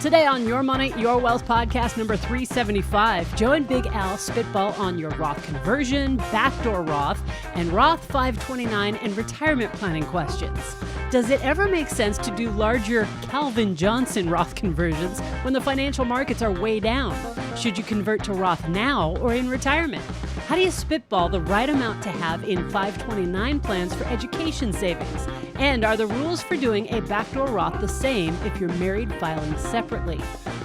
Today on Your Money, Your Wealth podcast number 375, Joe and Big Al spitball on your Roth conversion, backdoor Roth, and Roth 529 and retirement planning questions. Does it ever make sense to do larger Calvin Johnson Roth conversions when the financial markets are way down? Should you convert to Roth now or in retirement? How do you spitball the right amount to have in 529 plans for education savings? And are the rules for doing a backdoor Roth the same if you're married filing separately?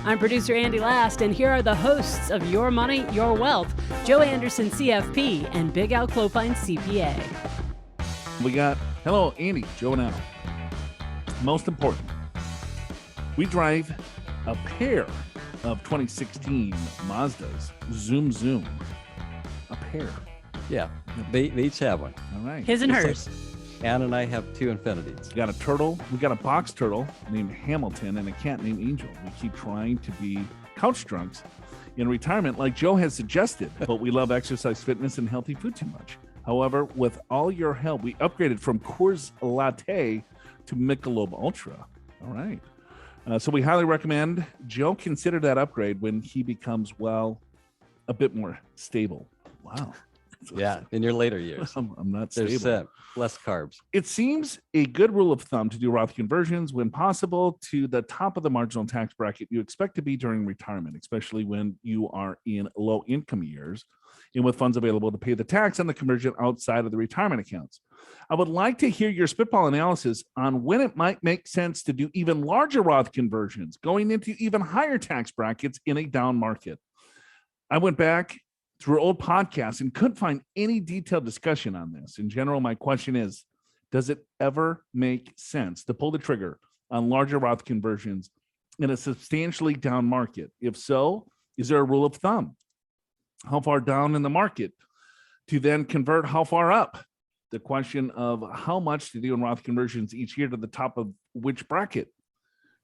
I'm producer Andy Last, and here are the hosts of Your Money, Your Wealth, Joe Anderson, CFP, and Big Al Clopine, CPA. We got, hello, Andy, Joe and Al. Most important, we drive a pair of 2016 Mazdas, Zoom. A pair. Yeah, they each have one. All right. His and hers. Ann and I have two Infinities. We got a turtle. We got a box turtle named Hamilton and a cat named Angel. We keep trying to be couch drunks in retirement like Joe has suggested, but we love exercise, fitness, and healthy food too much. However, with all your help, we upgraded from Coors Latte to Michelob Ultra. All right. So we highly recommend Joe consider that upgrade when he becomes, well, a bit more stable. Wow. Yeah, in your later years. I'm not stable. There's less carbs. It seems a good rule of thumb to do Roth conversions when possible to the top of the marginal tax bracket you expect to be during retirement, especially when you are in low income years and with funds available to pay the tax on the conversion outside of the retirement accounts. I would like to hear your spitball analysis on when it might make sense to do even larger Roth conversions, going into even higher tax brackets in a down market. I went back through old podcasts and couldn't find any detailed discussion on this. In general, my question is, does it ever make sense to pull the trigger on larger Roth conversions in a substantially down market? If so, is there a rule of thumb? How far down in the market to then convert? How far up? The question of how much to do in Roth conversions each year to the top of which bracket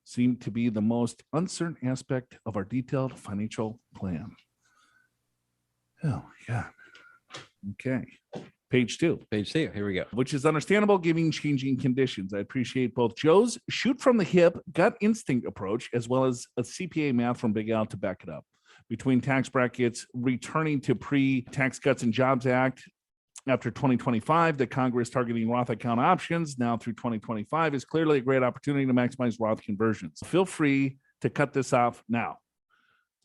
seemed to be the most uncertain aspect of our detailed financial plan. Oh, yeah. Okay. Page two. Here we go. Which is understandable given changing conditions. I appreciate both Joe's shoot from the hip, gut instinct approach, as well as a CPA math from Big Al to back it up. Between tax brackets returning to pre-Tax Cuts and Jobs Act after 2025, the Congress targeting Roth account options now through 2025 is clearly a great opportunity to maximize Roth conversions. Feel free to cut this off now.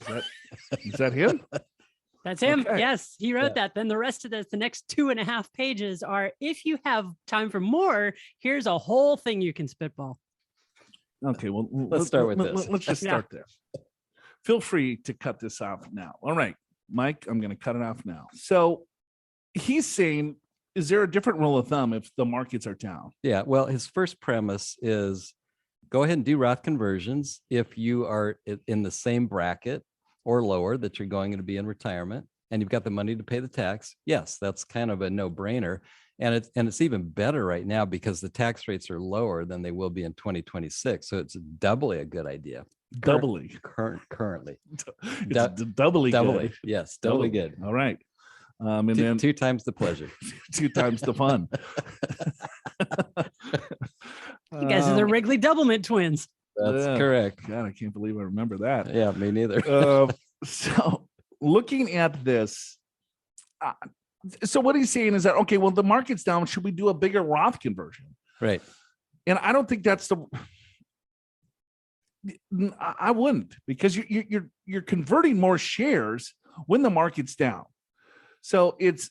Is that him? That's him. Okay. Yes, he wrote that. Then the rest of the next 2.5 pages are, if you have time for more, here's a whole thing you can spitball. Okay, well, let's start with this. Let's just start there. Feel free to cut this off now. All right, Mike, I'm going to cut it off now. So he's saying, is there a different rule of thumb if the markets are down? Yeah, well, his first premise is go ahead and do Roth conversions if you are in the same bracket or lower that you're going to be in retirement and you've got the money to pay the tax. Yes, that's kind of a no-brainer. And it's even better right now because the tax rates are lower than they will be in 2026. So it's doubly a good idea. Currently. It's doubly good. Good. Yes, doubly good. All right. And two, then two times the pleasure. 2 times the fun. You guys are the Wrigley Doublemint twins. That's correct. God, I can't believe I remember that. Yeah, me neither. So looking at this, so what he's saying is that, okay, well, the market's down. Should we do a bigger Roth conversion? Right. And I don't think that's I wouldn't, because you're converting more shares when the market's down. So it's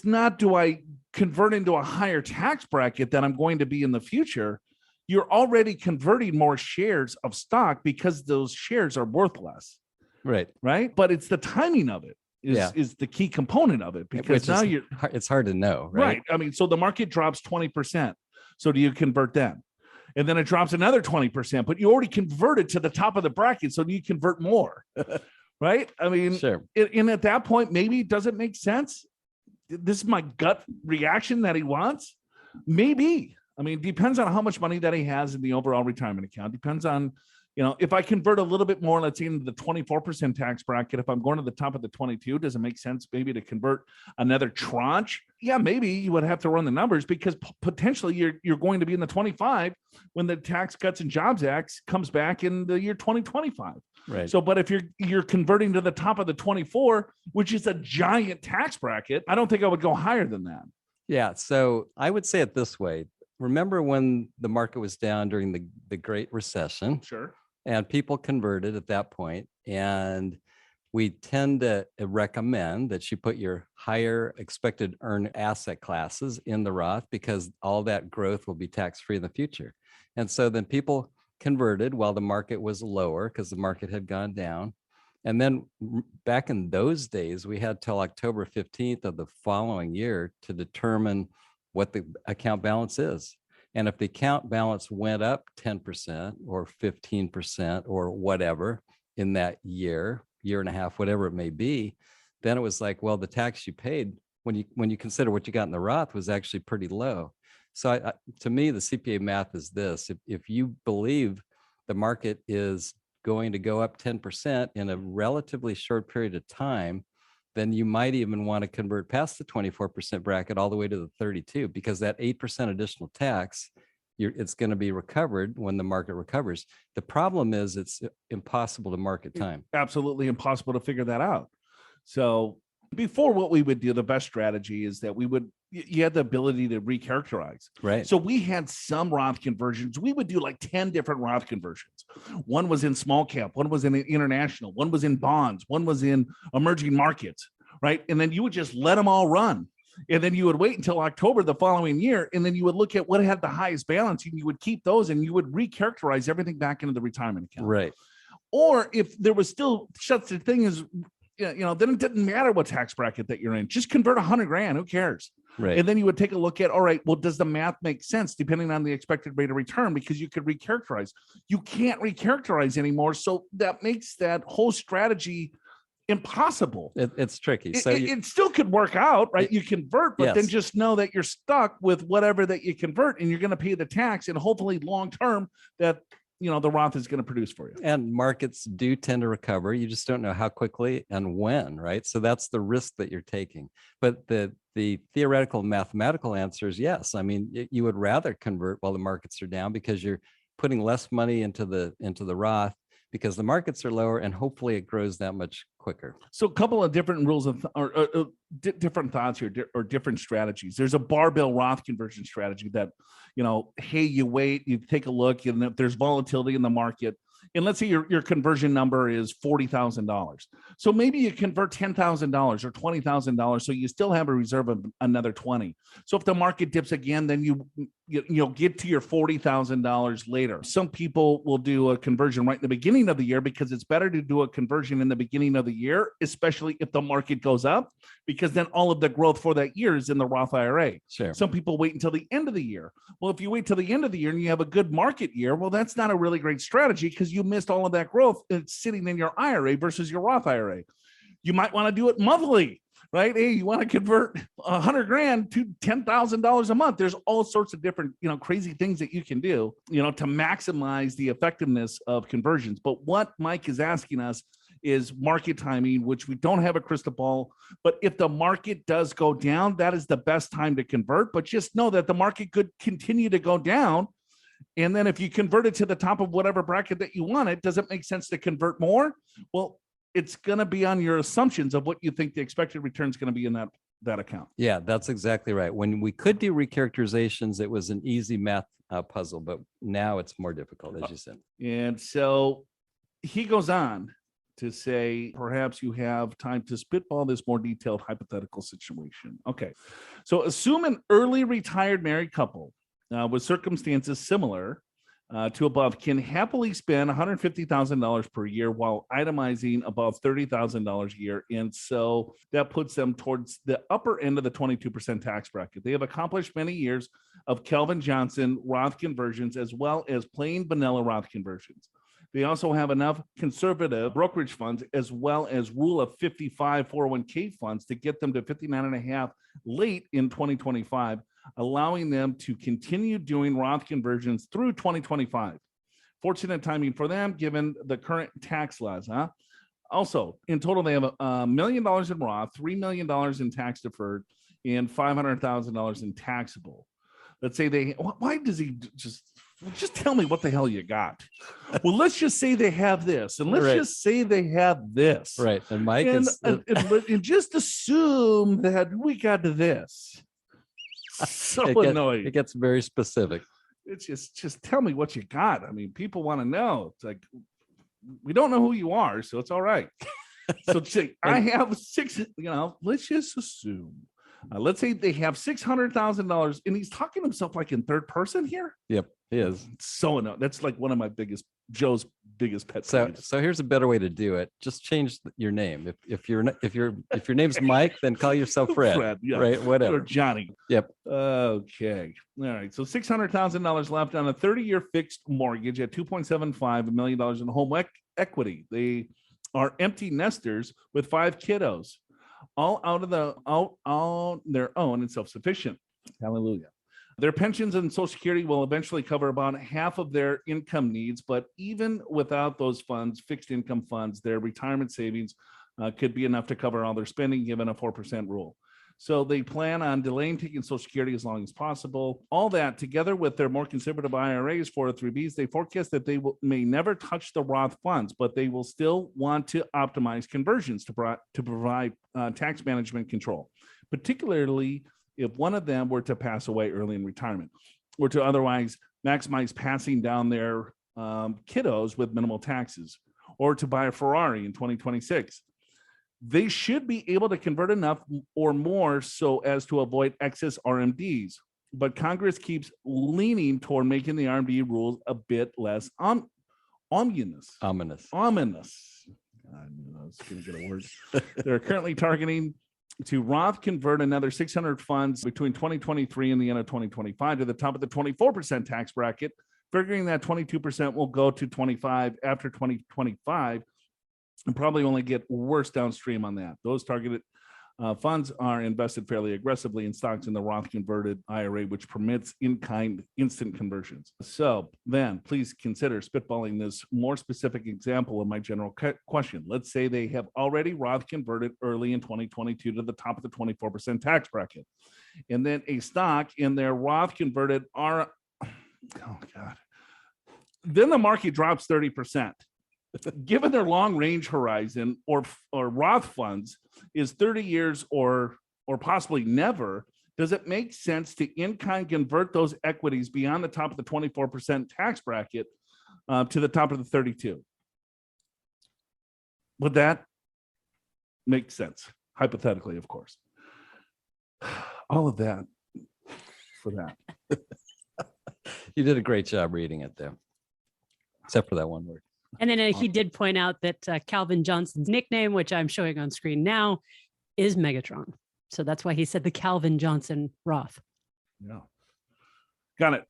not, do I convert into a higher tax bracket that I'm going to be in the future? You're already converting more shares of stock because those shares are worth less. Right. But it's the timing of it is the key component of it, because now it's hard to know. Right. I mean, so the market drops 20%. So do you convert then? And then it drops another 20%, but you already converted to the top of the bracket. So do you convert more? Right. I mean, sure. And at that point, maybe does it make sense? This is my gut reaction that he wants. Maybe. I mean, depends on how much money that he has in the overall retirement account. Depends on, If I convert a little bit more, let's say into the 24% tax bracket, if I'm going to the top of the 22, does it make sense maybe to convert another tranche? Yeah, maybe you would have to run the numbers because potentially you're going to be in the 25 when the Tax Cuts and Jobs Act comes back in the year 2025. Right. So, but if you're converting to the top of the 24, which is a giant tax bracket, I don't think I would go higher than that. Yeah. So I would say it this way. Remember when the market was down during the Great Recession? Sure. And people converted at that point, and we tend to recommend that you put your higher expected earn asset classes in the Roth because all that growth will be tax-free in the future. And so then people converted while the market was lower because the market had gone down. And then back in those days, we had till October 15th of the following year to determine what the account balance is. And if the account balance went up 10% or 15% or whatever in that year and a half, whatever it may be, then it was like, well, the tax you paid when you consider what you got in the Roth was actually pretty low. So to me, the CPA math is this: if you believe the market is going to go up 10% in a relatively short period of time, then you might even want to convert past the 24% bracket all the way to the 32, because that 8% additional tax, it's going to be recovered when the market recovers. The problem is it's impossible to market time. Absolutely impossible to figure that out. So before, what we would do, the best strategy is that you had the ability to recharacterize. Right. So we had some Roth conversions. We would do like 10 different Roth conversions. One was in small cap, one was in international, one was in bonds, one was in emerging markets, right? And then you would just let them all run. And then you would wait until October the following year. And then you would look at what had the highest balance and you would keep those and you would recharacterize everything back into the retirement account. Right. Or if there was still such a thing as, then it didn't matter what tax bracket that you're in, just convert $100,000. Who cares? Right. And then you would take a look at, all right, well, does the math make sense depending on the expected rate of return? Because you could recharacterize. You can't recharacterize anymore. So that makes that whole strategy impossible. It's tricky. So it still could work out, right? You convert, but then just know that you're stuck with whatever that you convert and you're going to pay the tax, and hopefully long term that the Roth is going to produce for you. And markets do tend to recover. You just don't know how quickly and when, right? So that's the risk that you're taking. But the theoretical mathematical answer is yes. I mean, you would rather convert while the markets are down because you're putting less money into the Roth because the markets are lower and hopefully it grows that much quicker. So a couple of different rules of different thoughts here or different strategies. There's a barbell Roth conversion strategy that, hey, you wait, you take a look, and if there's volatility in the market, and let's say your conversion number is $40,000. So maybe you convert $10,000 or $20,000. So you still have a reserve of another 20. So if the market dips again, then you'll get to your $40,000 later. Some people will do a conversion right in the beginning of the year because it's better to do a conversion in the beginning of the year, especially if the market goes up, because then all of the growth for that year is in the Roth IRA. Sure. Some people wait until the end of the year. Well, if you wait till the end of the year and you have a good market year, well, that's not a really great strategy because you missed all of that growth. It's sitting in your IRA versus your Roth IRA. You might want to do it monthly, right? Hey, you want to convert $100,000 to $10,000 a month. There's all sorts of different, crazy things that you can do, to maximize the effectiveness of conversions. But what Mike is asking us is market timing, which we don't have a crystal ball. But if the market does go down, that is the best time to convert. But just know that the market could continue to go down. And then if you convert it to the top of whatever bracket that you want, does it make sense to convert more? Well, it's going to be on your assumptions of what you think the expected return is going to be in that account. Yeah, that's exactly right. When we could do recharacterizations, it was an easy math puzzle, but now it's more difficult, as you said. And so he goes on to say, perhaps you have time to spitball this more detailed hypothetical situation. Okay. So assume an early retired married couple with circumstances similar to above can happily spend $150,000 per year while itemizing above $30,000 a year. And so that puts them towards the upper end of the 22% tax bracket. They have accomplished many years of Calvin Johnson Roth conversions as well as plain vanilla Roth conversions. They also have enough conservative brokerage funds as well as rule of 55 401k funds to get them to 59.5 late in 2025, allowing them to continue doing Roth conversions through 2025. Fortunate timing for them, given the current tax laws, huh? Also, in total, they have $1 million in Roth, $3 million in tax deferred, and $500,000 in taxable. Let's say why does he just tell me what the hell you got? Well, let's just say they have this, and let's Right. just say they have this. Right. And Mike And, is and just assume that we got to this. So annoying. it gets very specific. It's just tell me what you got. I mean, people want to know. It's like, we don't know who you are, so it's all right. So say, I have six, let's just assume. Let's say they have $600,000, and he's talking to himself like in third person here. Yep, he is. It's so annoying. That's like one of my Joe's biggest pet peeves. So here's a better way to do it. Just change your name. If your name's Mike, then call yourself Fred. Yeah. Right. Or Whatever. Johnny. Yep. Okay. All right. So $600,000 left on a 30-year fixed mortgage at $2.75 million in home equity. They are empty nesters with 5 kiddos, all on their own and self-sufficient. Hallelujah. Their pensions and Social Security will eventually cover about half of their income needs, but even without those funds, fixed income funds, their retirement savings could be enough to cover all their spending, given a 4% rule. So they plan on delaying taking Social Security as long as possible. All that together with their more conservative IRAs, 403Bs, they forecast that they may never touch the Roth funds, but they will still want to optimize conversions to provide tax management control, particularly if one of them were to pass away early in retirement or to otherwise maximize passing down their kiddos with minimal taxes, or to buy a Ferrari in 2026. They should be able to convert enough or more so as to avoid excess RMDs. But Congress keeps leaning toward making the RMD rules a bit less ominous. Ominous. I knew I was going to get a word. They're currently targeting to Roth convert another 600 funds between 2023 and the end of 2025 to the top of the 24% tax bracket, figuring that 22% will go to 25 after 2025. And probably only get worse downstream on that. Those targeted funds are invested fairly aggressively in stocks in the Roth converted IRA, which permits in-kind instant conversions. So then please consider spitballing this more specific example of my general question. Let's say they have already Roth converted early in 2022 to the top of the 24% tax bracket. And then a stock in their Roth converted then the market drops 30%. Given their long range horizon or Roth funds is 30 years or possibly never, does it make sense to in-kind convert those equities beyond the top of the 24% tax bracket to the top of the 32? Would that make sense? Hypothetically, of course. All of that for that. You did a great job reading it there, except for that one word. And then he did point out that Calvin Johnson's nickname, which I'm showing on screen now, is Megatron. So that's why he said the Calvin Johnson Roth. Yeah. Got it.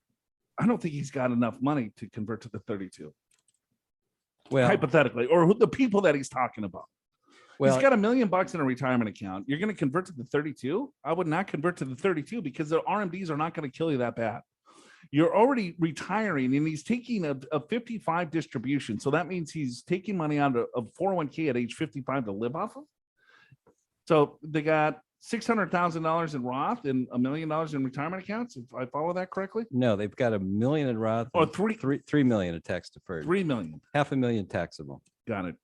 I don't think he's got enough money to convert to the 32. Well, hypothetically, or the people that he's talking about. well, He's got $1 million in a retirement account. You're going to convert to the 32? I would not convert to the 32 because the RMDs are not going to kill you that bad. You're already retiring, and he's taking a 55 distribution. So that means he's taking money out of 401k at age 55 to live off of. So they got $600,000 in Roth and $1 million in retirement accounts, if I follow that correctly. no, they've got $1 million in Roth. Or and three- $3 million in tax deferred. 3 million. $500,000 taxable. Got it.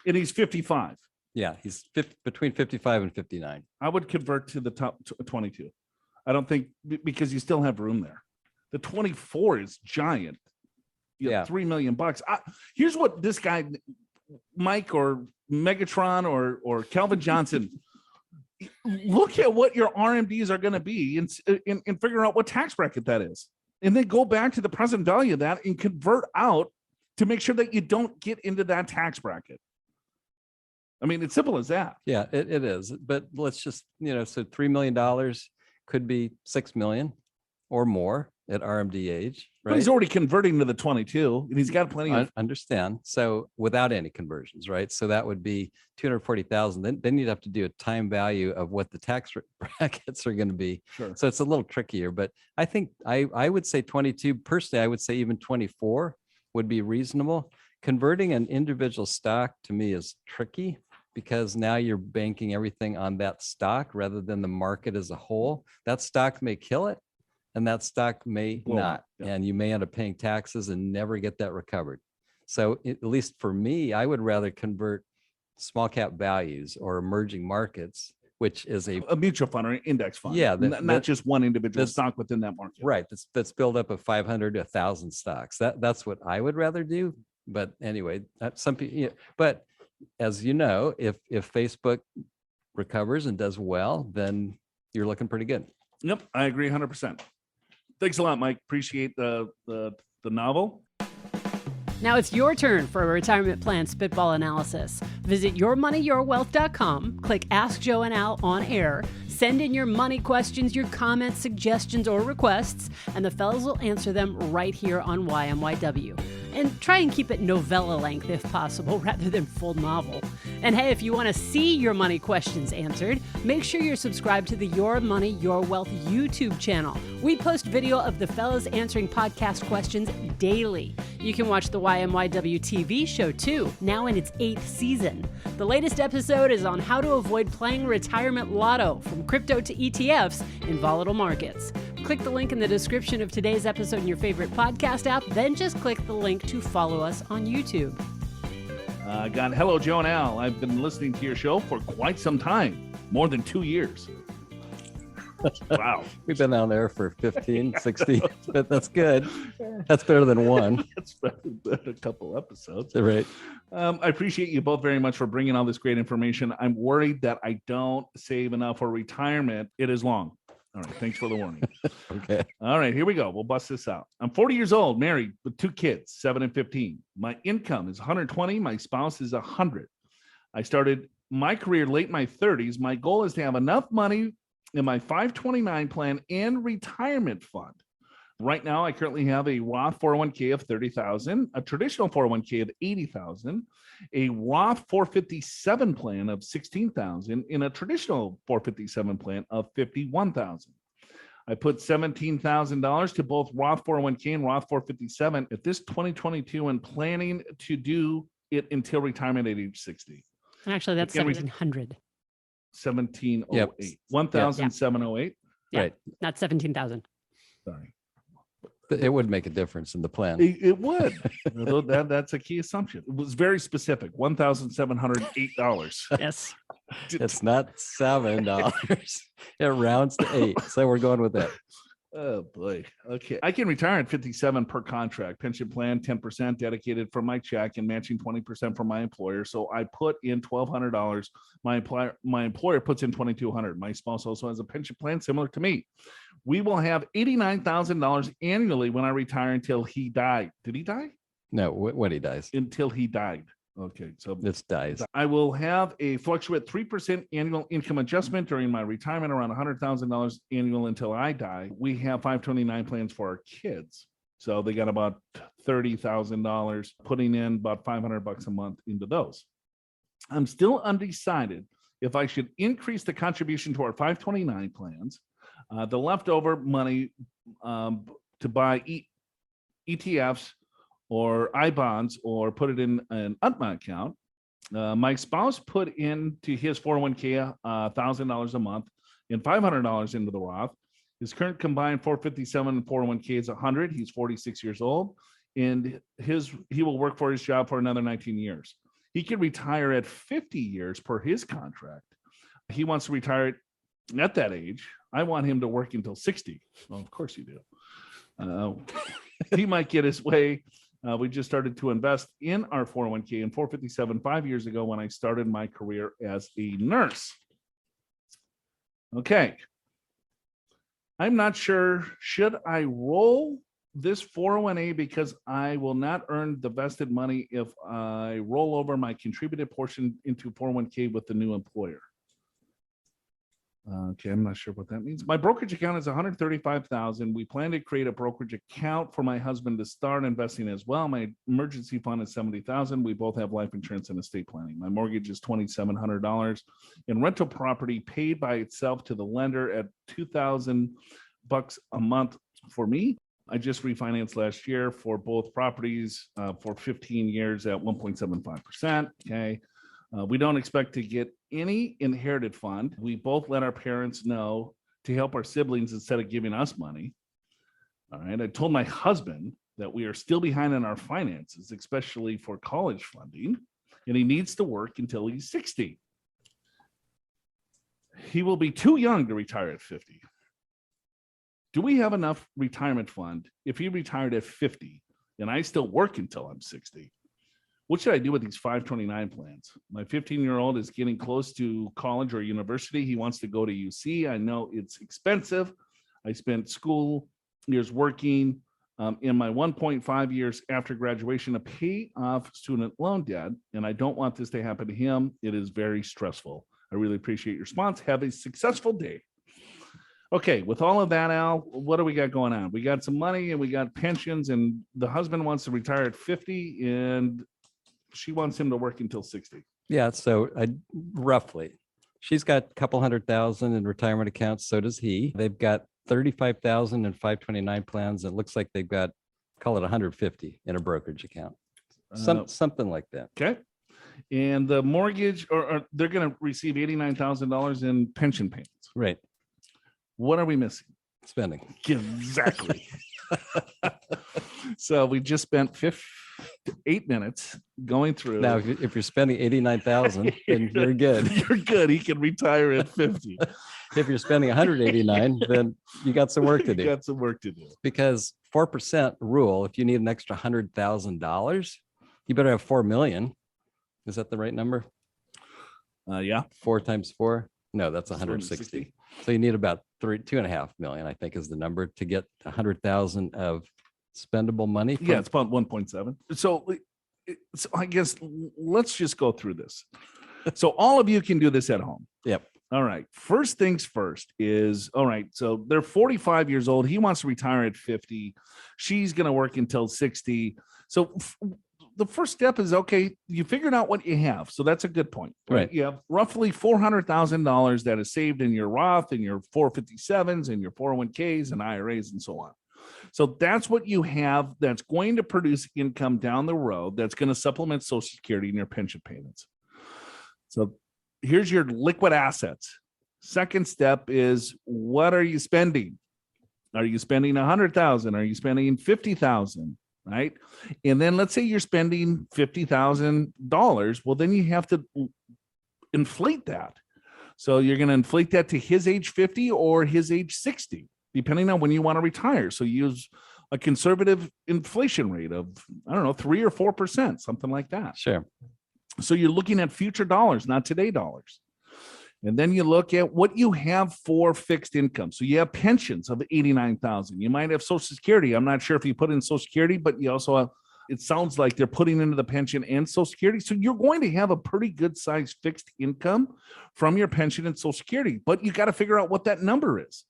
And he's 55. Yeah, he's between 55 and 59. I would convert to the top 22. I don't think because you still have room there. The 24 is giant. Yeah. $3 million. Here's what this guy, Mike or Megatron or Calvin Johnson, look at what your RMDs are going to be and figure out what tax bracket that is. And then go back to the present value of that and convert out to make sure that you don't get into that tax bracket. I mean, it's simple as that. Yeah, it is. But let's just, so $3 million could be $6 million or more at RMD age, But right? he's already converting to the 22 and he's got plenty I of. understand. So without any conversions, right? So that would be 240,000. Then you'd have to do a time value of what the tax brackets are going to be. Sure. So it's a little trickier, but I think I would say 22. Personally, I would say even 24 would be reasonable. Converting an individual stock to me is tricky because now you're banking everything on that stock rather than the market as a whole. That stock may kill it and that stock may Blow up, not. yeah. And you may end up paying taxes and never get that recovered. So at least for me, I would rather convert small cap values or emerging markets, which is a mutual fund or an index fund. Yeah, not just one individual that's- stock within that market. right. That's built up of 500 to 1,000 stocks. That's what I would rather do. But anyway, that's some people. Yeah, but as you know, if Facebook recovers and does well, then you're looking pretty good. Yep, I agree 100%. Thanks a lot, Mike. Appreciate the novel. Now it's your turn for a retirement plan spitball analysis. Visit yourmoneyyourwealth.com, click Ask Joe and Al on air, send in your money questions, your comments, suggestions, or requests, and the fellas will answer them right here on YMYW. And try and keep it novella length if possible, rather than full novel. And hey, if you want to see your money questions answered, make sure you're subscribed to the Your Money, Your Wealth YouTube channel. We post video of the fellas answering podcast questions daily. You can watch the YMYW TV show too, now in its 8th season. The latest episode is on how to avoid playing retirement lotto, from crypto to ETFs in volatile markets. Click the link in the description of today's episode in your favorite podcast app, then just click the link to follow us on YouTube. Hello, Joe and Al. I've been listening to your show for quite some time, more than 2 years. Wow. We've been on there for 15, 16, but that's good. That's better than one. That's better than a couple episodes. Right. I appreciate you both very much for bringing all this great information. I'm worried that I don't save enough for retirement. It is long. All right. Thanks for the warning. Okay. All right. Here we go. We'll bust this out. I'm 40 years old, married with 2 kids, 7 and 15. My income is 120. My spouse is 100. I started my career late in my 30s. My goal is to have enough money in my 529 plan and retirement fund. Right now, I currently have a Roth 401k of 30,000, a traditional 401k of 80,000, a Roth 457 plan of 16,000, and a traditional 457 plan of 51,000. I put $17,000 to both Roth 401k and Roth 457 at this 2022 and planning to do it until retirement at age 60. Actually, that's Again, 1,700, 1708. Yep. 1,708. Yeah. Right. not 17,000. Sorry. It would make a difference in the plan. It would. Although that's a key assumption. It was very specific. $1,708. Yes. It's not $7. It rounds to 8. So we're going with that. Oh boy. Okay. I can retire at 57 per contract. Pension plan 10% dedicated from my check and matching 20% from my employer. So I put in $1,200. My employer puts in $2,200. My spouse also has a pension plan similar to me. We will have $89,000 annually when I retire until he died. Did he die? No, when he dies, Until he died. Okay. So it's dies. I will have a fluctuate 3% annual income adjustment during my retirement, around $100,000 annual until I die. We have 529 plans for our kids. So they got about $30,000, putting in about $500 a month into those. I'm still undecided if I should increase the contribution to our 529 plans, the leftover money to buy ETFs or I bonds, or put it in an UTMA account. My spouse put into his 401k $1,000 a month and $500 into the Roth. His current combined 457 401k is 100. He's 46 years old, and he will work for his job for another 19 years. He can retire at 50 years per his contract. He wants to retire at that age. I want him to work until 60. Well, of course you do. He might get his way. We just started to invest in our 401k and 457 5 years ago when I started my career as a nurse. Okay. I'm not sure. Should I roll this 401a because I will not earn the vested money if I roll over my contributed portion into 401k with the new employer? Okay, I'm not sure what that means. My brokerage account is $135,000. We plan to create a brokerage account for my husband to start investing as well. My emergency fund is $70,000. We both have life insurance and estate planning. My mortgage is $2,700, and rental property paid by itself to the lender at $2,000 a month for me. I just refinanced last year for both properties for 15 years at 1.75%. Okay. We don't expect to get any inherited fund. We both let our parents know to help our siblings instead of giving us money. All right. I told my husband that we are still behind in our finances, especially for college funding, and he needs to work until he's 60. He will be too young to retire at 50. Do we have enough retirement fund if he retired at 50 and I still work until I'm 60? What should I do with these 529 plans? My 15-year-old is getting close to college or university. He wants to go to UC. I know it's expensive. I spent school years working in my 1.5 years after graduation to pay off student loan debt, and I don't want this to happen to him. It is very stressful. I really appreciate your response. Have a successful day. Okay, with all of that, Al, what do we got going on? We got some money and we got pensions, and the husband wants to retire at 50 and she wants him to work until 60. Yeah. So roughly, she's got a couple 100,000 in retirement accounts. So does he. They've got 35,000 in 529 plans. It looks like they've got, call it 150 in a brokerage account. Something like that. Okay. And the mortgage, or they're going to receive $89,000 in pension payments. Right. What are we missing? Spending. Exactly. So we just spent 8 minutes going through. Now, if you're spending 89,000, then you're good. You're good. He can retire at 50. If you're spending 189, then you got some work to do. You got some work to do. Because 4% rule, if you need an extra $100,000, you better have 4 million. Is that the right number? Yeah. 4 times 4? No, that's 160. So you need about 2.5 million, I think, is the number to get 100,000 of spendable money. Yeah, it's about 1.7. So I guess let's just go through this. So all of you can do this at home. Yep. All right. First things first is, all right, so they're 45 years old. He wants to retire at 50. She's going to work until 60. So the first step is, okay, you figured out what you have. So that's a good point. Right. You have roughly $400,000 that is saved in your Roth and your 457s and your 401ks and IRAs and so on. So that's what you have that's going to produce income down the road that's going to supplement Social Security and your pension payments. So here's your liquid assets. Second step is, what are you spending? Are you spending 100,000? Are you spending 50,000? Right? And then let's say you're spending $50,000. Well, then you have to inflate that. So you're going to inflate that to his age 50 or his age 60, depending on when you want to retire. So use a conservative inflation rate of, I don't know, 3 or 4%, something like that. Sure. So you're looking at future dollars, not today dollars. And then you look at what you have for fixed income. So you have pensions of 89,000. You might have Social Security. I'm not sure if you put in Social Security, but you also have, it sounds like they're putting into the pension and Social Security. So you're going to have a pretty good sized fixed income from your pension and Social Security, but you got to figure out what that number is.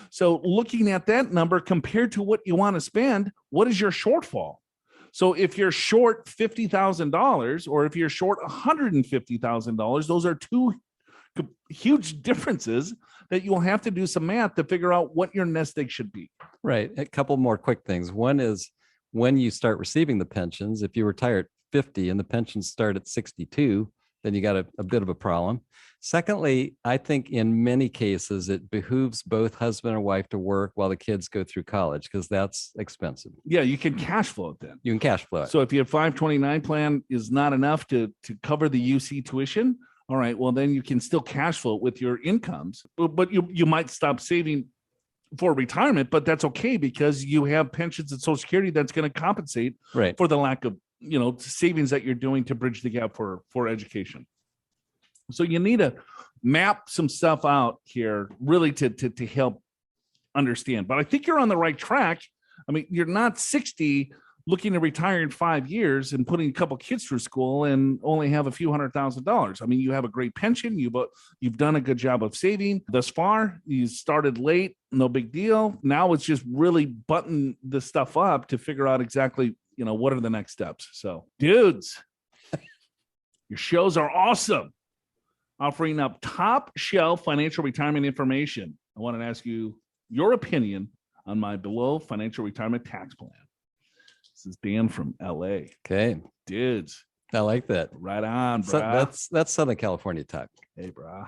So looking at that number compared to what you want to spend, what is your shortfall? So if you're short $50,000 or if you're short $150,000, those are two huge differences that you'll have to do some math to figure out what your nest egg should be. Right. A couple more quick things. One is when you start receiving the pensions, if you retire at 50 and the pensions start at 62, then you got a bit of a problem. Secondly, I think in many cases, it behooves both husband and wife to work while the kids go through college because that's expensive. Yeah, you can cash flow it then. You can cash flow it. So if your 529 plan is not enough to cover the UC tuition, all right, well, then you can still cash flow it with your incomes, but you might stop saving for retirement, but that's okay because you have pensions and Social Security that's going to compensate for the lack of, savings that you're doing to bridge the gap for education. So you need to map some stuff out here really to help understand, but I think you're on the right track. I mean, you're not 60 looking to retire in 5 years and putting a couple kids through school and only have a few $100,000. I mean, you have a great pension. You've done a good job of saving thus far. You started late, no big deal. Now it's just really button the stuff up to figure out exactly, what are the next steps. So dudes, your shows are awesome. Offering up top shelf financial retirement information. I want to ask you your opinion on my below financial retirement tax plan. This is Dan from LA. Okay. Dudes, I like that. right on, So brah. that's Southern California type. Hey, brah.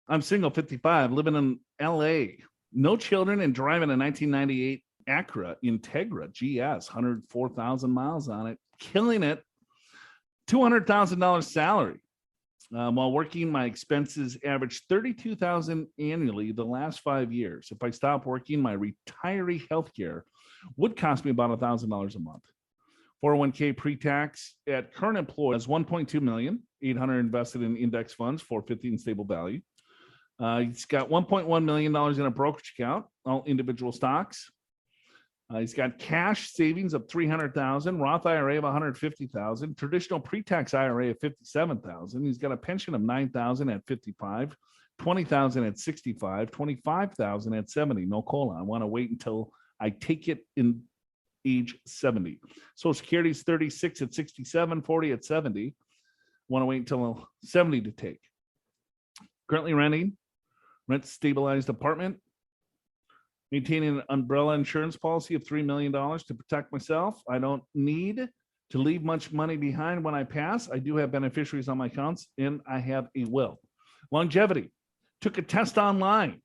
I'm single, 55, living in LA. No children and driving a 1998 Acura Integra GS, 104,000 miles on it. Killing it. $200,000 salary. While working, my expenses averaged $32,000 annually the last 5 years. If I stop working, my retiree healthcare would cost me about $1,000 a month. 401k pre-tax at current employer is 1.2 million, 800 invested in index funds, 450 in stable value. He's got $1.1 million in a brokerage account, all individual stocks. He's got cash savings of $300,000, Roth IRA of $150,000, traditional pre-tax IRA of $57,000. He's got a pension of $9,000 at 55, $20,000 at 65, $25,000 at 70. No COLA. I want to wait until I take it in age 70. Social Security is 36 at 67, 40 at 70. Want to wait until 70 to take. Currently renting, rent stabilized apartment. Maintaining an umbrella insurance policy of $3 million to protect myself. I don't need to leave much money behind when I pass. I do have beneficiaries on my accounts, and I have a will. Longevity. Took a test online,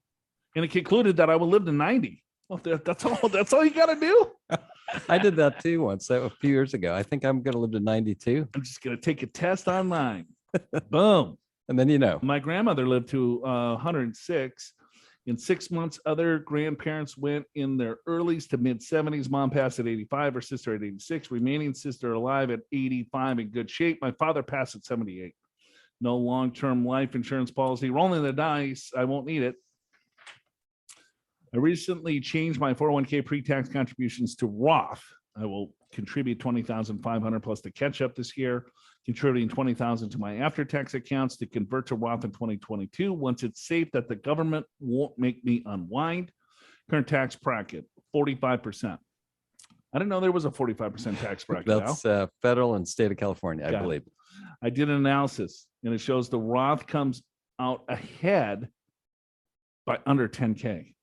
and it concluded that I will live to 90. Well, that's all. That's all you got to do. I did that too once a few years ago. I think I'm going to live to 92. I'm just going to take a test online. Boom. And then, My grandmother lived to 106. In 6 months, other grandparents went in their earlies to mid 70s. Mom passed at 85, her sister at 86, remaining sister alive at 85 in good shape. My father passed at 78. No long-term life insurance policy. Rolling the dice. I won't need it. I recently changed my 401k pre-tax contributions to Roth. I will contribute $20,500 plus to catch up this year, contributing $20,000 to my after-tax accounts to convert to Roth in 2022 once it's safe that the government won't make me unwind. Current tax bracket, 45%. I didn't know there was a 45% tax bracket. That's federal and state of California, I believe. I did an analysis, and it shows the Roth comes out ahead by under 10K.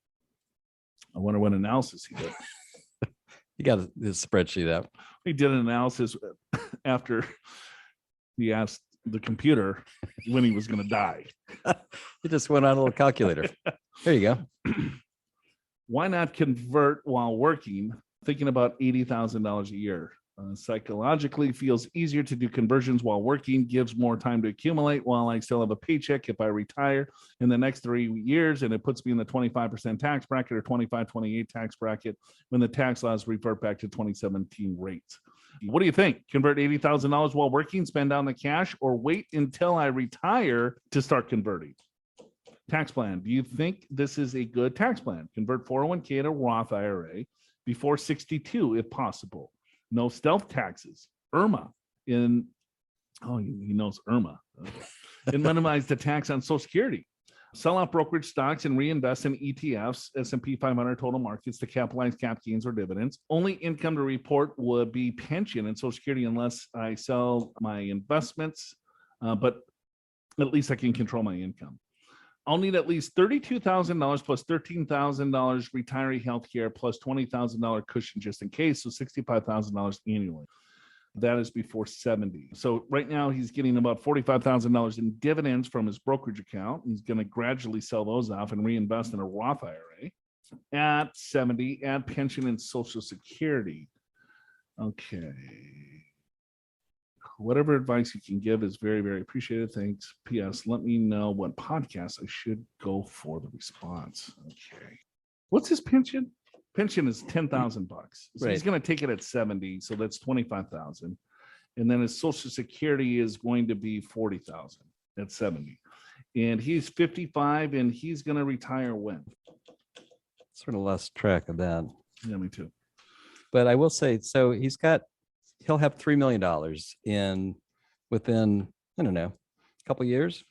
I wonder what analysis he did. You got this spreadsheet up. He did an analysis after he asked the computer when he was going to die. He just went on a little calculator. There you go. Why not convert while working? Thinking about $80,000 a year. Psychologically feels easier to do conversions while working, gives more time to accumulate while I still have a paycheck if I retire in the next 3 years, and it puts me in the 25% tax bracket or 25-28 tax bracket when the tax laws revert back to 2017 rates. What do you think? Convert $80,000 while working, spend down the cash, or wait until I retire to start converting? Tax plan. Do you think this is a good tax plan? Convert 401k to Roth IRA before 62 if possible. No stealth taxes. IRMA he knows IRMA. And minimize the tax on Social Security. Sell off brokerage stocks and reinvest in ETFs, S&P 500 total markets to capitalize cap gains or dividends. Only income to report would be pension and Social Security unless I sell my investments, but at least I can control my income. I'll need at least $32,000 plus $13,000 retiree healthcare plus $20,000 cushion just in case. So $65,000 annually. That is before 70. So right now he's getting about $45,000 in dividends from his brokerage account. He's going to gradually sell those off and reinvest in a Roth IRA. At 70, add pension and Social Security. Okay. Whatever advice you can give is very, very appreciated. Thanks. P.S. Let me know what podcast I should go for the response. Okay. What's his pension? Pension is $10,000. So he's going to take it at 70. So that's 25,000. And then his Social Security is going to be 40,000 at 70. And he's 55 and he's going to retire when? Sort of lost track of that. Yeah, me too. But I will say, so he'll have $3 million within, I don't know, a couple of years.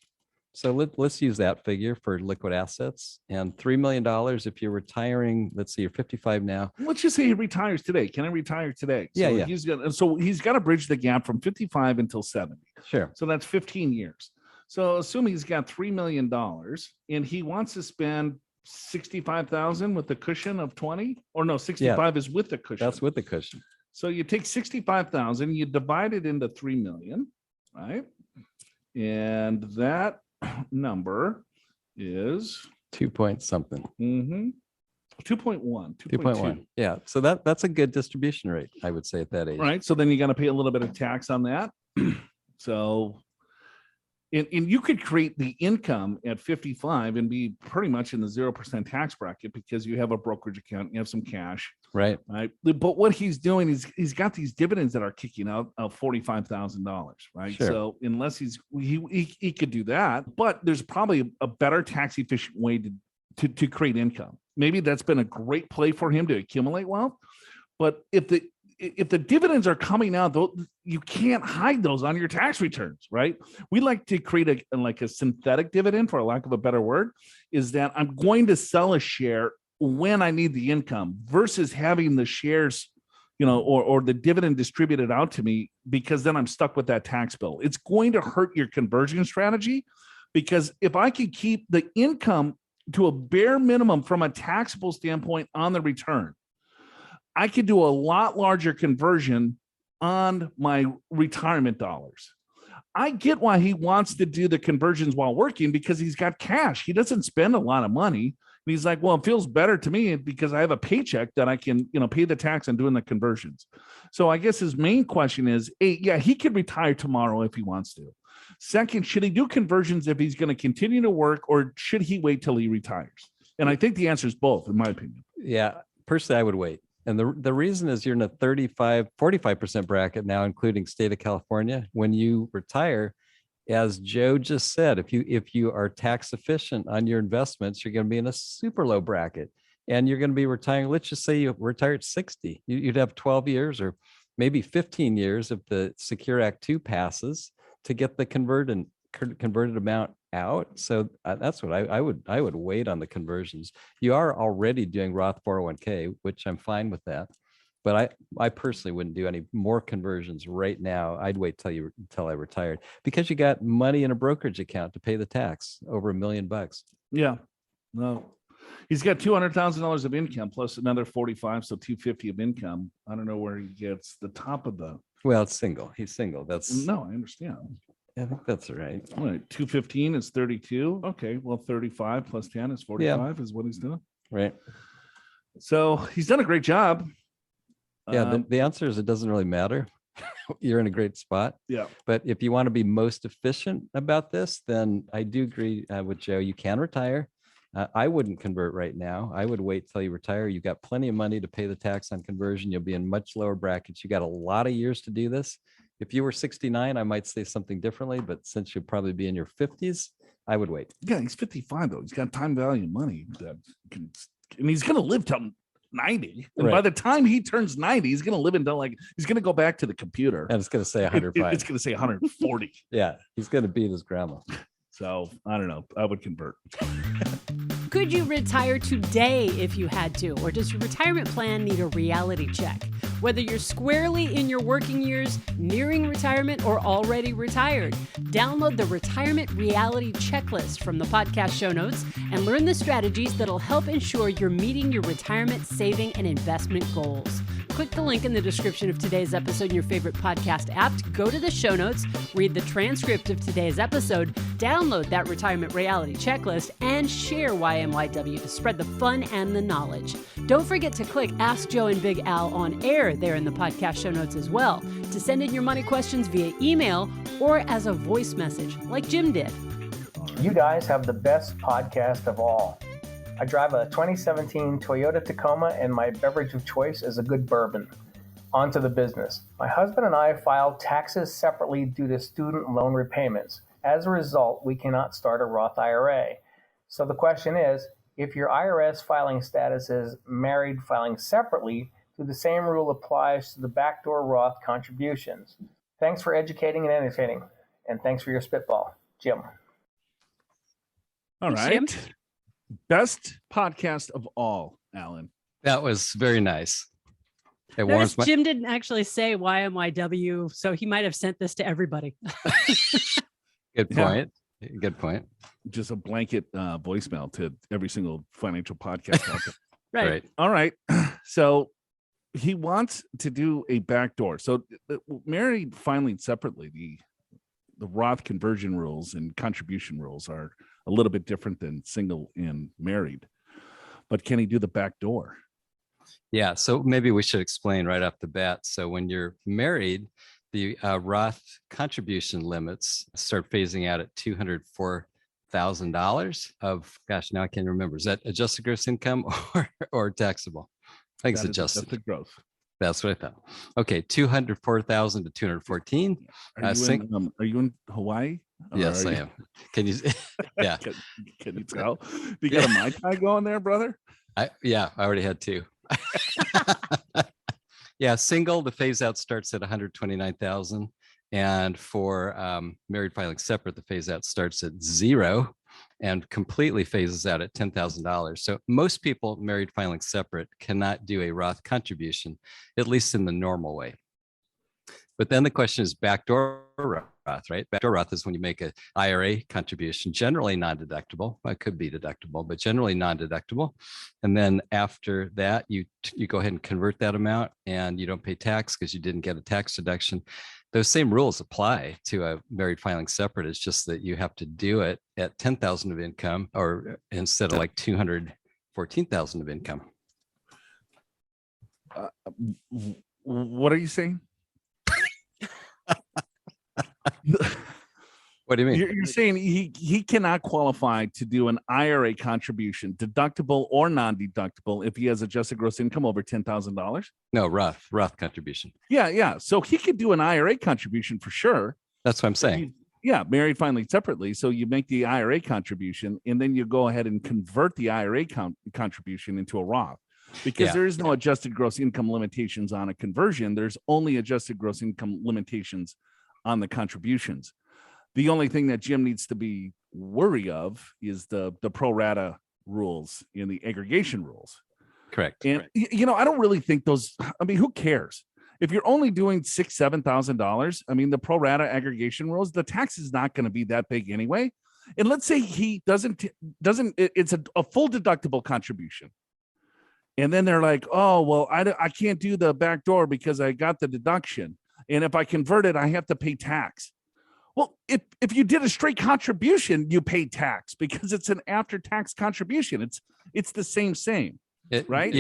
So let's use that figure for liquid assets, and $3 million if you're retiring. Let's see, you're 55 now. Let's just say he retires today. Can I retire today? Yeah. He's got to bridge the gap from 55 until 70. Sure. So that's 15 years. So assuming he's got $3 million and he wants to spend 65,000 with the cushion of 20, or no, 65 is with the cushion. That's with the cushion. So you take 65,000, you divide it into 3 million, right? And that number is 2 point something. 2.1, 2.1. Yeah. So that's a good distribution rate, I would say, at that age. right? So then you got to pay a little bit of tax on that. So, and you could create the income at 55 and be pretty much in the 0% tax bracket because you have a brokerage account, you have some cash, Right. right? But what he's doing is he's got these dividends that are kicking out of $45,000, right? Sure. So unless he could do that, but there's probably a better tax efficient way to create income. Maybe that's been a great play for him to accumulate wealth. But if the dividends are coming out, though, you can't hide those on your tax returns, right? We like to create a synthetic dividend, for lack of a better word, is that I'm going to sell a share when I need the income versus having the shares, or the dividend distributed out to me, because then I'm stuck with that tax bill. It's going to hurt your conversion strategy, because if I could keep the income to a bare minimum from a taxable standpoint on the return, I could do a lot larger conversion on my retirement dollars. I get why he wants to do the conversions while working, because he's got cash. He doesn't spend a lot of money. And he's like, well, it feels better to me because I have a paycheck that I can, pay the tax on doing the conversions. So I guess his main question is, A, yeah, he could retire tomorrow if he wants to. Second, should he do conversions if he's going to continue to work, or should he wait till he retires? And I think the answer is both, in my opinion. Yeah. Personally, I would wait. And the reason is you're in a 45% bracket now, including state of California. When you retire, as Joe just said, if you are tax efficient on your investments, you're going to be in a super low bracket, and you're going to be retiring. Let's just say you retire at 60. You'd have 12 years or maybe 15 years if the Secure Act 2 passes to get the converted amount out. So that's what I would wait on the conversions. You are already doing Roth 401k, which I'm fine with that. But I personally wouldn't do any more conversions right now. I'd wait till I retired, because you got money in a brokerage account to pay the tax over $1 million. Yeah. No. He's got $200,000 of income plus another 45, so 250 of income. I don't know where he gets the top of the. Well, it's single. He's single. That's no, I understand. I think that's right. All right, 215 is 32. Okay, well, 35 plus 10 is 45 is what he's doing. Right. So he's done a great job. Yeah, the answer is it doesn't really matter. You're in a great spot. Yeah. But if you want to be most efficient about this, then I do agree with Joe. You can retire. I wouldn't convert right now. I would wait till you retire. You've got plenty of money to pay the tax on conversion. You'll be in much lower brackets. You got a lot of years to do this. If you were 69, I might say something differently, but since you'll probably be in your 50s, I would wait. Yeah, he's 55 though. He's got time value money and he's going to live till 90. And by the time he turns 90, he's going to live until he's going to go back to the computer. And it's going to say 105. It's going to say 140. Yeah, he's going to beat his grandma. So I don't know. I would convert. Could you retire today if you had to? Or does your retirement plan need a reality check? Whether you're squarely in your working years, nearing retirement, or already retired, download the Retirement Reality Checklist from the podcast show notes and learn the strategies that'll help ensure you're meeting your retirement saving and investment goals. Click the link in the description of today's episode in your favorite podcast app to go to the show notes, read the transcript of today's episode, download that Retirement Reality Checklist, and share YMYW to spread the fun and the knowledge. Don't forget to click Ask Joe and Big Al on air there in the podcast show notes as well to send in your money questions via email or as a voice message like Jim did. You guys have the best podcast of all. I drive a 2017 Toyota Tacoma, and my beverage of choice is a good bourbon. On to the business. My husband and I filed taxes separately due to student loan repayments. As a result, we cannot start a Roth IRA. So the question is, if your IRS filing status is married filing separately, do the same rule applies to the backdoor Roth contributions? Thanks for educating and entertaining. And thanks for your spitball. Jim. All right. Jim? Best podcast of all, Alan. That was very nice. It Notice warms my. Jim didn't actually say YMYW, so he might have sent this to everybody. Good point. Good point. Just a blanket voicemail to every single financial podcast out there. Right. All right. So he wants to do a backdoor. So married filing separately, the Roth conversion rules and contribution rules are a little bit different than single and married. But can he do the backdoor? Yeah. So maybe we should explain right off the bat. So when you're married, the Roth contribution limits start phasing out at $204,000 of, gosh, now I can't remember. Is that adjusted gross income or taxable? I think it's adjusted. That's the growth. That's what I thought. Okay, 204,000 to 214. Are you in Hawaii? Yes, I am. Can you? Yeah. Can you tell? You got a Mai Tai going there, brother? I already had two. Yeah, single, the phase out starts at 129,000. And for married filing separate, the phase out starts at 0 and completely phases out at $10,000. So most people married filing separate cannot do a Roth contribution, at least in the normal way. But then the question is backdoor Roth, right? Backdoor Roth is when you make an IRA contribution, generally non-deductible. It could be deductible, but generally non-deductible. And then after that, you go ahead and convert that amount and you don't pay tax because you didn't get a tax deduction. Those same rules apply to a married filing separate. It's just that you have to do it at 10,000 of income or instead of like 214,000 of income. What are you saying? What do you mean? You're saying he cannot qualify to do an IRA contribution, deductible or non-deductible, if he has adjusted gross income over $10,000? No, Roth contribution. Yeah. So he could do an IRA contribution for sure. That's what I'm saying. Married filing separately. So you make the IRA contribution and then you go ahead and convert the IRA contribution into a Roth. Because there is no adjusted gross income limitations on a conversion. There's only adjusted gross income limitations on the contributions. The only thing that Jim needs to be wary of is the pro rata rules and the aggregation rules. Correct. And I don't really think those. I mean, who cares if you're only doing $6,000-7,000? I mean, the pro rata aggregation rules, the tax is not going to be that big anyway. And let's say he doesn't. It's a full deductible contribution. And then they're like, oh, well, I can't do the back door because I got the deduction. And if I convert it, I have to pay tax. Well, if you did a straight contribution, you pay tax because it's an after-tax contribution. It's the same, right?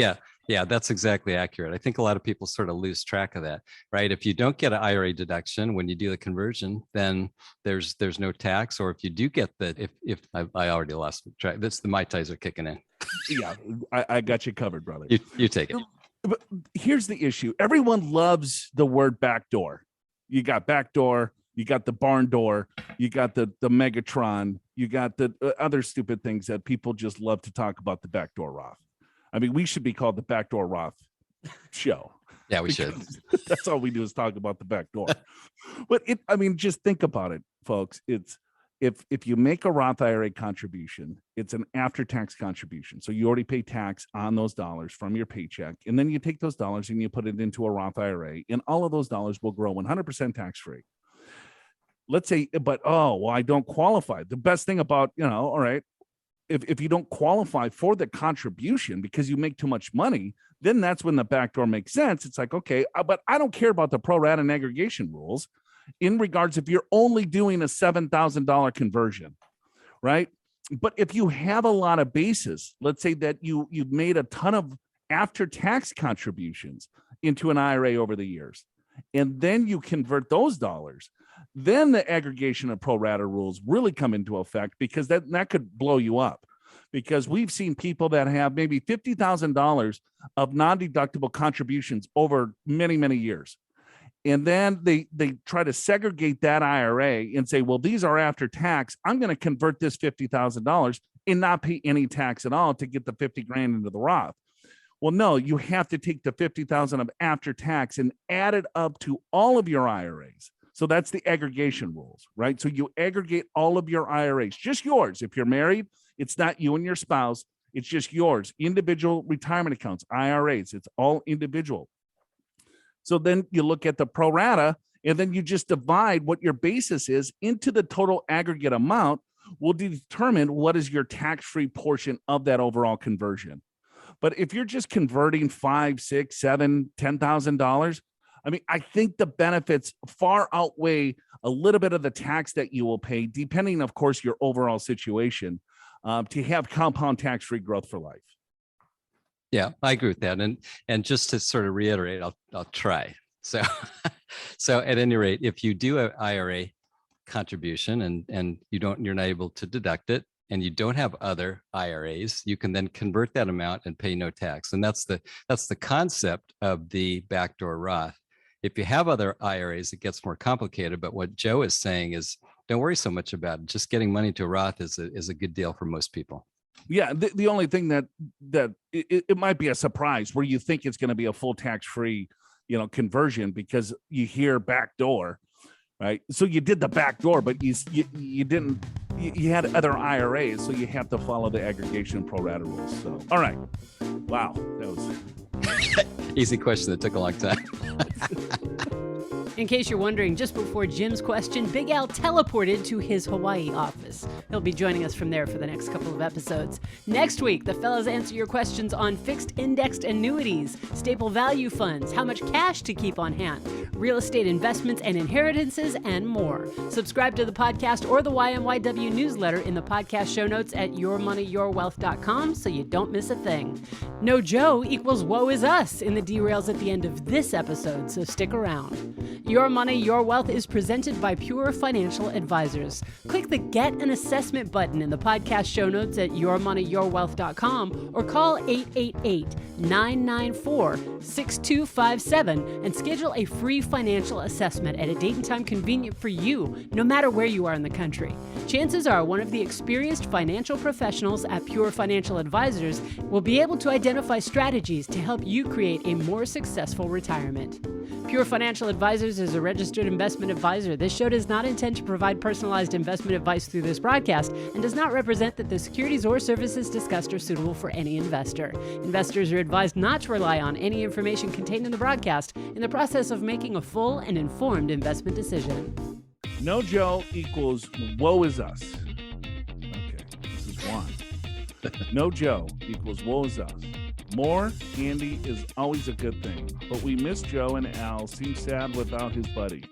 Yeah, that's exactly accurate. I think a lot of people sort of lose track of that, right? If you don't get an IRA deduction when you do the conversion, then there's no tax. Or if you do get if I already lost track, that's the Mai Tais are kicking in. Yeah, I got you covered, brother. You take it. But here's the issue. Everyone loves the word backdoor. You got backdoor, you got the barn door, you got the Megatron, you got the other stupid things that people just love to talk about the backdoor Roth. I mean, we should be called the Backdoor Roth Show. Yeah, we should. That's all we do is talk about the back door. But just think about it, folks. It's if you make a Roth IRA contribution, it's an after-tax contribution. So you already pay tax on those dollars from your paycheck. And then you take those dollars and you put it into a Roth IRA. And all of those dollars will grow 100% tax-free. Let's say, I don't qualify. The best thing about, all right, if you don't qualify for the contribution because you make too much money, then that's when the backdoor makes sense. It's like, okay, but I don't care about the pro rata and aggregation rules in regards if you're only doing a $7,000 conversion, right? But if you have a lot of bases, let's say that you've made a ton of after-tax contributions into an IRA over the years, and then you convert those dollars, then the aggregation of pro rata rules really come into effect because that could blow you up. Because we've seen people that have maybe $50,000 of non-deductible contributions over many, many years. And then they try to segregate that IRA and say, well, these are after tax. I'm going to convert this $50,000 and not pay any tax at all to get the 50 grand into the Roth. Well, no, you have to take the 50,000 of after tax and add it up to all of your IRAs. So that's the aggregation rules, right? So you aggregate all of your IRAs, just yours. If you're married, it's not you and your spouse. It's just yours. Individual retirement accounts, IRAs, it's all individual. So then you look at the pro rata, and then you just divide what your basis is into the total aggregate amount, will determine what is your tax-free portion of that overall conversion. But if you're just converting $5, $6, $7, $10,000, I mean, I think the benefits far outweigh a little bit of the tax that you will pay, depending, of course, your overall situation, to have compound tax-free growth for life. Yeah, I agree with that. And just to sort of reiterate, I'll try. So, so at any rate, if you do an IRA contribution and you're not able to deduct it, and you don't have other IRAs, you can then convert that amount and pay no tax. And that's the concept of the backdoor Roth. If you have other IRAs, it gets more complicated. But what Joe is saying is, don't worry so much about it. Just getting money to a Roth is a good deal for most people. Yeah, the only thing that it might be a surprise where you think it's going to be a full tax-free, conversion, because you hear backdoor, right? So you did the backdoor, but you didn't. You had other IRAs, so you have to follow the aggregation and pro rata rules. So, all right, wow, that was easy question that took a long time. In case you're wondering, just before Jim's question, Big Al teleported to his Hawaii office. He'll be joining us from there for the next couple of episodes. Next week, the fellas answer your questions on fixed indexed annuities, stable value funds, how much cash to keep on hand, real estate investments and inheritances, and more. Subscribe to the podcast or the YMYW newsletter in the podcast show notes at yourmoneyyourwealth.com so you don't miss a thing. No Joe equals woe is us in the derails at the end of this episode, so stick around. Your Money, Your Wealth is presented by Pure Financial Advisors. Click the Get an Assessment button in the podcast show notes at yourmoneyyourwealth.com or call 888-994-6257 and schedule a free financial assessment at a date and time convenient for you, no matter where you are in the country. Chances are one of the experienced financial professionals at Pure Financial Advisors will be able to identify strategies to help you create a more successful retirement. Pure Financial Advisors is a registered investment advisor. This show does not intend to provide personalized investment advice through this broadcast and does not represent that the securities or services discussed are suitable for any investor. Investors are advised not to rely on any information contained in the broadcast in the process of making a full and informed investment decision. No Joe equals woe is us. Okay, this is one. No Joe equals woe is us. More Andy is always a good thing, but we miss Joe, and Al seems sad without his buddy.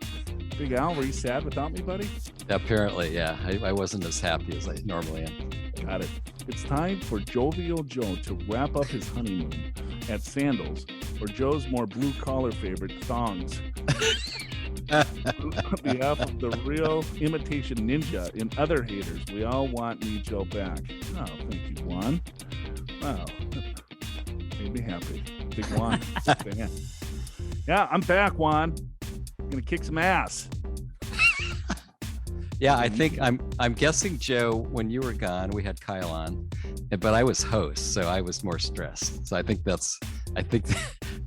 Big Al, were you sad without me, buddy? Apparently, yeah. I wasn't as happy as I normally am. Got it. It's time for Jovial Joe to wrap up his honeymoon at Sandals, or Joe's more blue-collar favorite, thongs. On behalf of the real imitation ninja and other haters, we all want me Joe back. Oh, thank you, Juan. Wow. Made me happy. Big Juan. Yeah, I'm back, Juan. I'm gonna kick some ass. Yeah, I think I'm guessing, Joe, when you were gone, we had Kyle on, but I was host, so I was more stressed. So I think I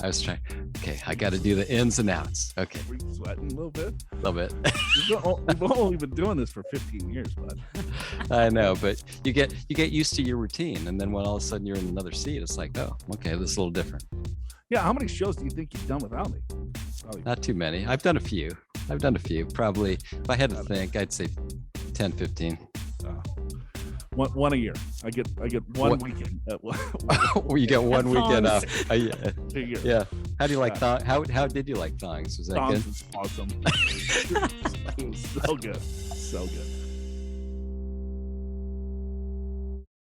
was trying. Okay, I got to do the ins and outs. Okay. Were you sweating a little bit? A little bit. We've only been doing this for 15 years, bud. I know, but you get used to your routine, and then when all of a sudden you're in another seat, it's like, oh, okay, this is a little different. Yeah, how many shows do you think you've done without me? Probably. Not too many. I've done a few. Probably, if I had to think, I'd say 10, 15. One a year. I get one weekend. You get one weekend off. A year. Yeah. How do you like thongs? How did you like thongs? Was that Thongs good? was awesome. It was so good. So good.